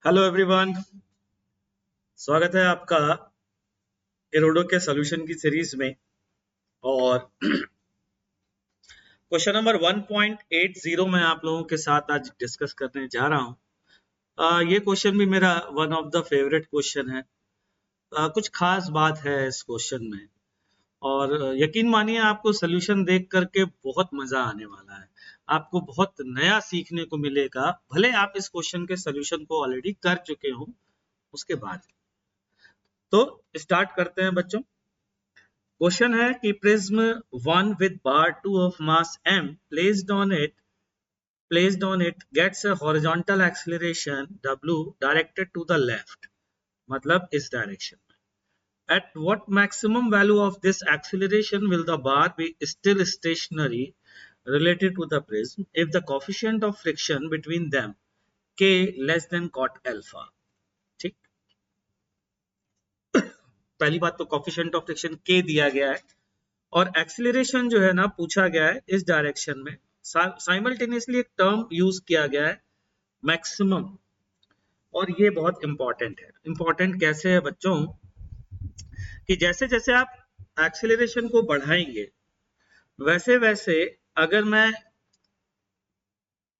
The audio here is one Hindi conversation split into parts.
हेलो एवरीवन, स्वागत है आपका एरोडो के सॉल्यूशन की सीरीज में। और क्वेश्चन नंबर 1.80 मैं आप लोगों के साथ आज डिस्कस करने जा रहा हूं। ये क्वेश्चन भी मेरा one of the favourite question है। कुछ खास बात है इस क्वेश्चन में, और यकीन मानिए आपको सॉल्यूशन देख करके बहुत मजा आने वाला है। आपको बहुत नया सीखने को मिलेगा, भले आप इस क्वेश्चन के सॉल्यूशन को ऑलरेडी कर चुके हो उसके बाद। तो स्टार्ट करते हैं बच्चों। क्वेश्चन है कि prism one with bar 2 of mass m placed on it gets a horizontal acceleration w directed to the left, मतलब इस डायरेक्शन में। At what maximum value of this acceleration will the bar be still stationary related to the prism if the coefficient of friction between them k less than cot alpha? ठीक, पहली बात तो कोफिशिएंट ऑफ फ्रिक्शन k दिया गया है और एक्सीलरेशन जो है ना पूछा गया है इस डायरेक्शन में। साइमल्टेनियसली एक टर्म यूज किया गया है मैक्सिमम, और ये बहुत इंपॉर्टेंट है। इंपॉर्टेंट कैसे है बच्चों कि जैसे जैसे आप एक्सीलरेशन को बढ़ाएंगे वैसे वैसे अगर मैं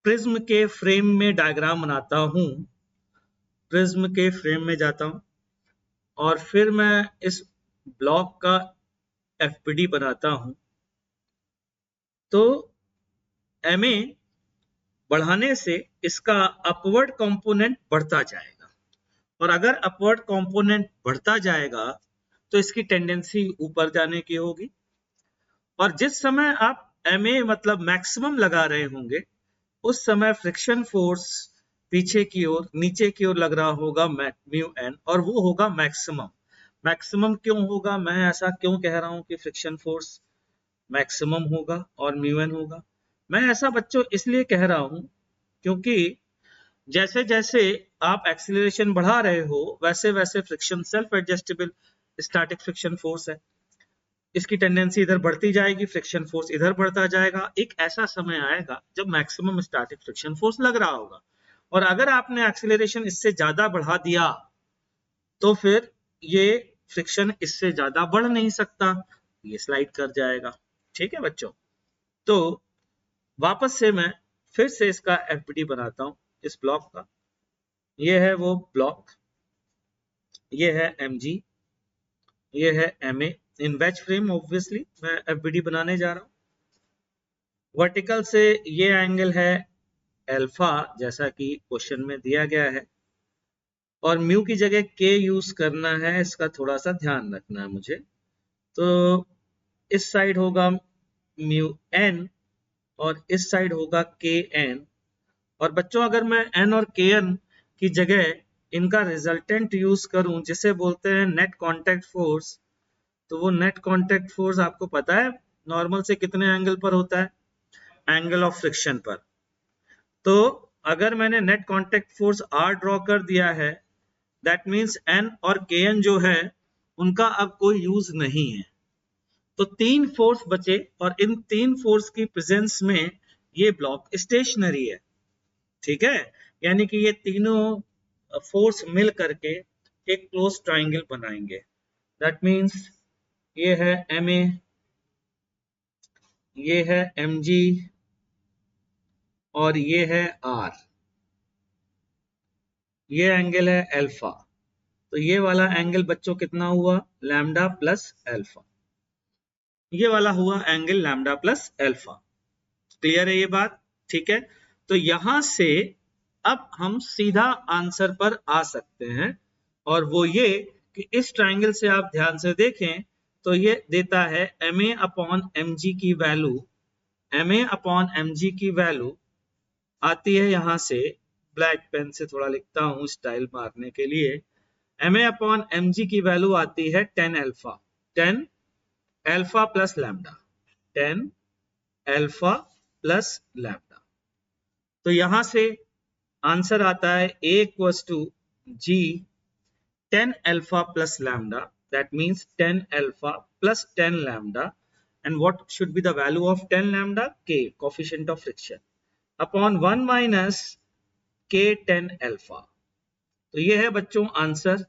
प्रिज्म के फ्रेम में डायग्राम बनाता हूं, प्रिज्म के फ्रेम में जाता हूं और फिर मैं इस ब्लॉक का एफपीडी बनाता हूं, तो एमए बढ़ाने से इसका अपवर्ड कंपोनेंट बढ़ता जाएगा, और अगर अपवर्ड कंपोनेंट बढ़ता जाएगा तो इसकी टेंडेंसी ऊपर जाने की होगी। और जिस समय आप एमए मतलब मैक्सिमम लगा रहे होंगे उस समय फ्रिक्शन फोर्स पीछे की ओर नीचे की ओर लग रहा होगा म्यू एन, और वो होगा मैक्सिमम। मैक्सिमम क्यों होगा, मैं ऐसा क्यों कह रहा हूं कि फ्रिक्शन फोर्स मैक्सिमम होगा और म्यू एन होगा? मैं ऐसा बच्चों इसलिए कह रहा हूं क्योंकि जैसे जैसे आप एक्सीलरेशन बढ़ा रहे हो वैसे वैसे friction self adjustable static friction force है, इसकी टेंडेंसी इधर बढ़ती जाएगी, फ्रिक्शन फोर्स इधर बढ़ता जाएगा। एक ऐसा समय आएगा जब मैक्सिमम स्टैटिक फ्रिक्शन फोर्स लग रहा होगा, और अगर आपने एक्सीलरेशन इससे ज्यादा बढ़ा दिया तो फिर ये फ्रिक्शन इससे ज्यादा बढ़ नहीं सकता, ये स्लाइड कर जाएगा। ठीक है बच्चों, तो वापस से मैं फिर से इसका एफपीडी बनाता हूं इस ब्लॉक का। ये है वो ब्लॉक, ये है mg, ये है ma इन वेज फ्रेम। ऑब्वियसली मैं एफबीडी बनाने जा रहा हूं। वर्टिकल से ये एंगल है अल्फा जैसा कि क्वेश्चन में दिया गया है, और म्यू की जगह k यूज करना है, इसका थोड़ा सा ध्यान रखना है मुझे। तो इस साइड होगा म्यू n और इस साइड होगा के एन। और बच्चों अगर मैं n और के एन की जगह इनका रिजल्टेंट यूज करूं जिसे बोलते हैं नेट कांटेक्ट फोर्स, तो वो नेट कांटेक्ट फोर्स आपको पता है नॉर्मल से कितने एंगल पर होता है, एंगल ऑफ फ्रिक्शन पर। तो अगर मैंने net contact force R draw कर दिया है, दैट मींस N और Kn जो है उनका अब कोई यूज नहीं है, तो तीन फोर्स बचे, और इन तीन फोर्स की प्रेजेंस में ये ब्लॉक स्टेशनरी है। ठीक है, यानी कि ये तीनों फोर्स मिल करके एक क्लोज ट्राइंगल बनाएंगे। दैट मींस ये है MA, ये है mg और ये है R। ये एंगल है अल्फा, तो ये वाला एंगल बच्चों कितना हुआ, लैम्डा प्लस अल्फा। ये वाला हुआ angle lambda plus alpha. Clear है ये बात? ठीक है, तो यहां से अब हम सीधा आंसर पर आ सकते हैं, और वो ये कि इस ट्राइंगल से आप ध्यान से देखें तो ये देता है ma अपॉन mg की वैल्यू, ma अपॉन mg की वैल्यू आती है यहां से, ब्लैक पेन से थोड़ा लिखता हूं स्टाइल मारने के लिए। ma अपॉन mg की वैल्यू आती है 10 alpha, 10 alpha plus lambda, 10 alpha plus lambda. तो यहां से आंसर आता है a equals to g 10 alpha plus lambda, that means 10 alpha plus 10 lambda, and what should be the value of 10 lambda? K, coefficient of friction, upon 1 minus k 10 alpha, तो ये है बच्चों, आंसर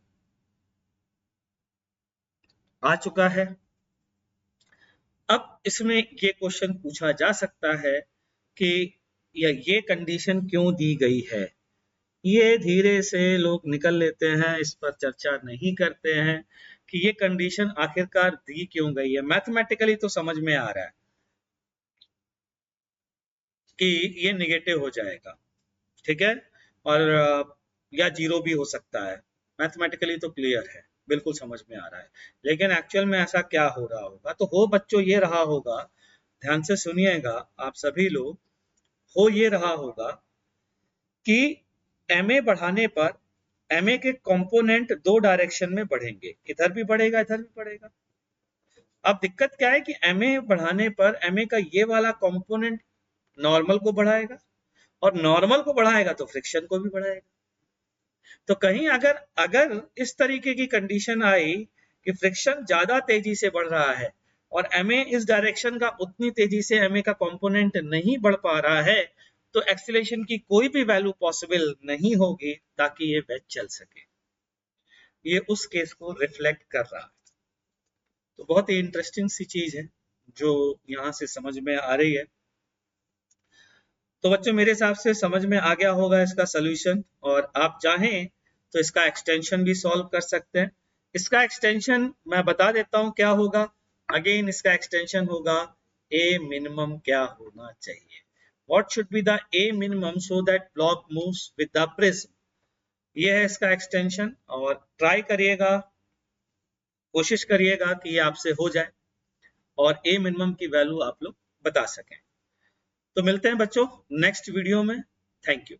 आ चुका है। अब इसमें ये क्वेश्चन पूछा जा सकता है कि ये कंडीशन क्यों दी गई है। ये धीरे से लोग निकल लेते हैं, इस पर चर्चा नहीं करते हैं कि ये कंडीशन आखिरकार दी क्यों गई है। मैथमेटिकली तो समझ में आ रहा है कि ये निगेटिव हो जाएगा, ठीक है, और या जीरो भी हो सकता है। मैथमेटिकली तो क्लियर है, बिल्कुल समझ में आ रहा है। लेकिन एक्चुअल में ऐसा क्या हो रहा होगा, तो हो बच्चों ये रहा होगा, ध्यान से सुनिएगा आप सभी लोग, हो ये रहा होगा कि एमए बढ़ाने पर एमए के कंपोनेंट दो डायरेक्शन में बढ़ेंगे, इधर भी बढ़ेगा इधर भी बढ़ेगा। अब दिक्कत क्या है कि एमए बढ़ाने पर एमए का ये वाला कंपोनेंट नॉर्मल को बढ़ाएगा, और नॉर्मल को बढ़ाएगा तो फ्रिक्शन को भी बढ़ाएगा। तो कहीं अगर अगर इस तरीके की कंडीशन आई कि फ्रिक्शन ज्यादा तेजी से बढ़ रहा है और एमए इस डायरेक्शन का उतनी तेजी से एमए का कंपोनेंट नहीं बढ़ पा रहा है, तो एक्सीलरेशन की कोई भी वैल्यू पॉसिबल नहीं होगी ताकि ये वेज चल सके। ये उस केस को रिफ्लेक्ट कर रहा है। तो बहुत ही इंटरेस्टिंग सी चीज है जो यहाँ से समझ में आ रही है। तो बच्चों मेरे हिसाब से समझ में आ गया होगा इसका सॉल्यूशन, और आप चाहें तो इसका एक्सटेंशन भी सॉल्व कर सकते हैं। इसका एक्सटेंशन मैं बता देता हूं क्या होगा। अगेन इसका एक्सटेंशन होगा ए मिनिमम क्या होना चाहिए, what should be the A minimum so that block moves with the prism. ये है इसका एक्सटेंशन, और ट्राई करिएगा, कोशिश करिएगा कि ये आपसे हो जाए और ए मिनिमम की वैल्यू आप लोग बता सकें। तो मिलते हैं बच्चों नेक्स्ट वीडियो में। Thank you.